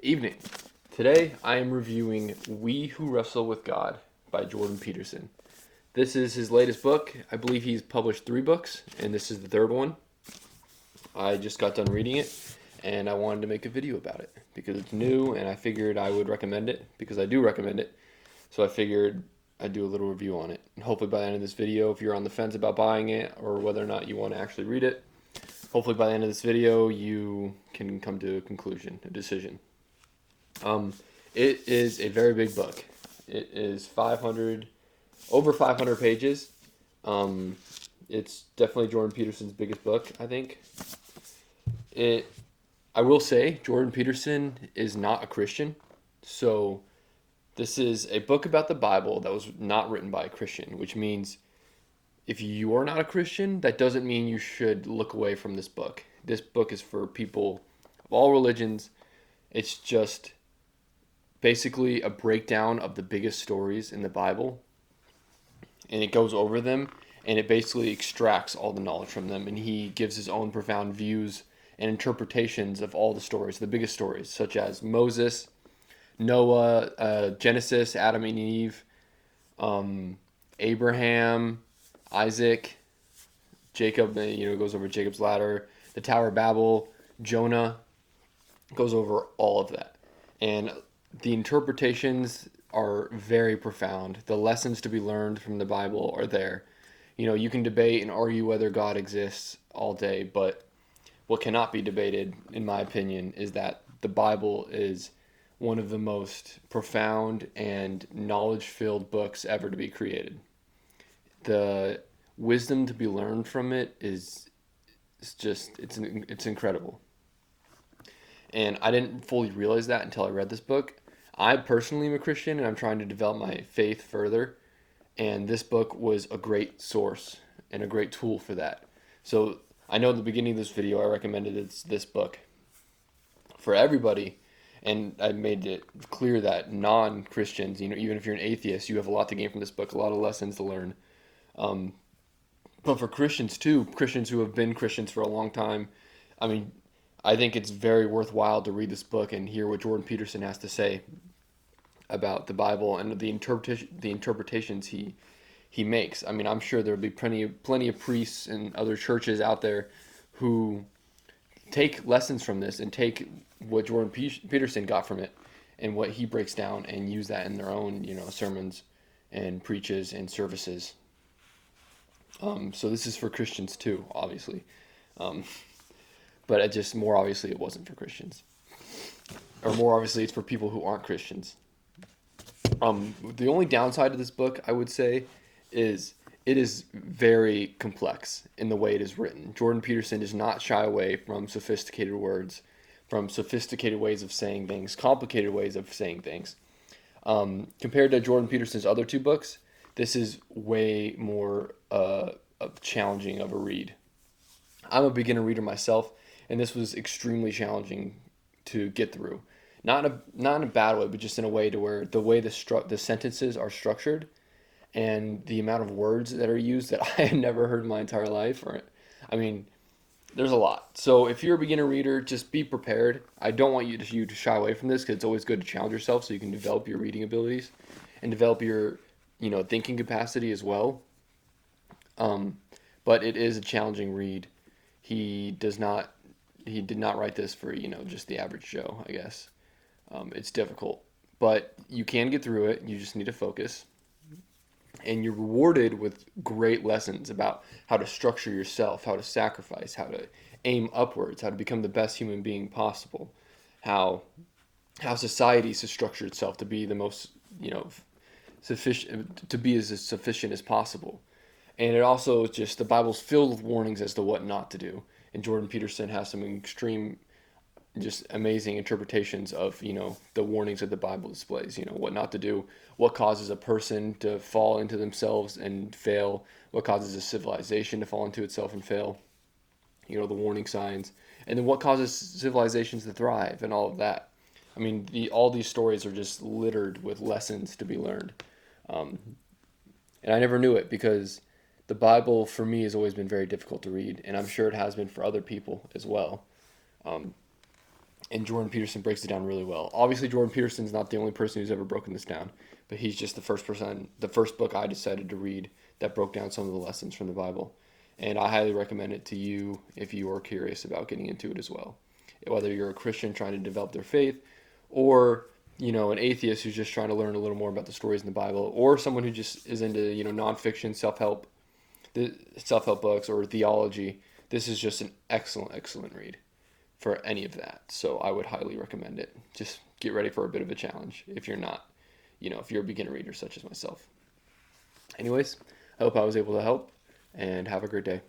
Evening. Today I am reviewing We Who Wrestle with God by Jordan Peterson. This is his latest book. I believe he's published 3 books, and this is the third one. I just got done reading it, and I wanted to make a video about it because it's new, and I figured I would recommend it because I do recommend it. So I figured I'd do a little review on it. And hopefully by the end of this video, if you're on the fence about buying it or whether or not you want to actually read it, hopefully by the end of this video you can come to a conclusion, a decision. It is a very big book. It is over 500 pages. It's definitely Jordan Peterson's biggest book, I think. I will say, Jordan Peterson is not a Christian, so this is a book about the Bible that was not written by a Christian, which means if you are not a Christian, that doesn't mean you should look away from this book. This book is for people of all religions. It's just basically a breakdown of the biggest stories in the Bible, and it goes over them, and it basically extracts all the knowledge from them, and he gives his own profound views and interpretations of all the stories, the biggest stories, such as Moses, Noah, Genesis, Adam and Eve, Abraham, Isaac, Jacob, goes over Jacob's ladder, the Tower of Babel, Jonah, goes over all of that. And the interpretations are very profound. The lessons to be learned from the Bible are there. You can debate and argue whether God exists all day, but what cannot be debated, in my opinion, is that the Bible is one of the most profound and knowledge-filled books ever to be created. The wisdom to be learned from it is it's incredible. And I didn't fully realize that until I read this book. I personally am a Christian, and I'm trying to develop my faith further. And this book was a great source and a great tool for that. So I know at the beginning of this video I recommended this book for everybody. And I made it clear that non-Christians, even if you're an atheist, you have a lot to gain from this book, a lot of lessons to learn. But for Christians too, Christians who have been Christians for a long time, I think it's very worthwhile to read this book and hear what Jordan Peterson has to say about the Bible and the interpretations he makes. I'm sure there'll be plenty of priests and other churches out there who take lessons from this and take what Jordan Peterson got from it and what he breaks down and use that in their own sermons and preaches and services. So this is for Christians too, obviously. But more obviously, it wasn't for Christians. Or more obviously, it's for people who aren't Christians. The only downside to this book, I would say, is it is very complex in the way it is written. Jordan Peterson does not shy away from sophisticated words, from sophisticated ways of saying things, complicated ways of saying things. Compared to Jordan Peterson's other 2 books, this is way more challenging of a read. I'm a beginner reader myself, and this was extremely challenging to get through. Not in a bad way, but just in a way to where the way the sentences are structured and the amount of words that are used that I had never heard in my entire life. There's a lot. So if you're a beginner reader, just be prepared. I don't want you to shy away from this because it's always good to challenge yourself so you can develop your reading abilities and develop your thinking capacity as well. But it is a challenging read. He did not write this for just the average Joe, I guess. It's difficult, but you can get through it. You just need to focus, and you're rewarded with great lessons about how to structure yourself, how to sacrifice, how to aim upwards, how to become the best human being possible, how society should structure itself to be the most sufficient, to be as sufficient as possible. And it also just, the Bible's filled with warnings as to what not to do. And Jordan Peterson has some extreme, just amazing interpretations of, the warnings that the Bible displays, what not to do, what causes a person to fall into themselves and fail, what causes a civilization to fall into itself and fail, the warning signs, and then what causes civilizations to thrive and all of that. All these stories are just littered with lessons to be learned. And I never knew it because the Bible for me has always been very difficult to read, and I'm sure it has been for other people as well. And Jordan Peterson breaks it down really well. Obviously, Jordan Peterson's not the only person who's ever broken this down, but he's just the first book I decided to read that broke down some of the lessons from the Bible. And I highly recommend it to you if you are curious about getting into it as well. Whether you're a Christian trying to develop their faith, or an atheist who's just trying to learn a little more about the stories in the Bible, or someone who just is into nonfiction self help books or theology. This is just an excellent read for any of that. So I would highly recommend it. Just get ready for a bit of a challenge if you're not, if you're a beginner reader such as myself. Anyways, I hope I was able to help, and have a great day.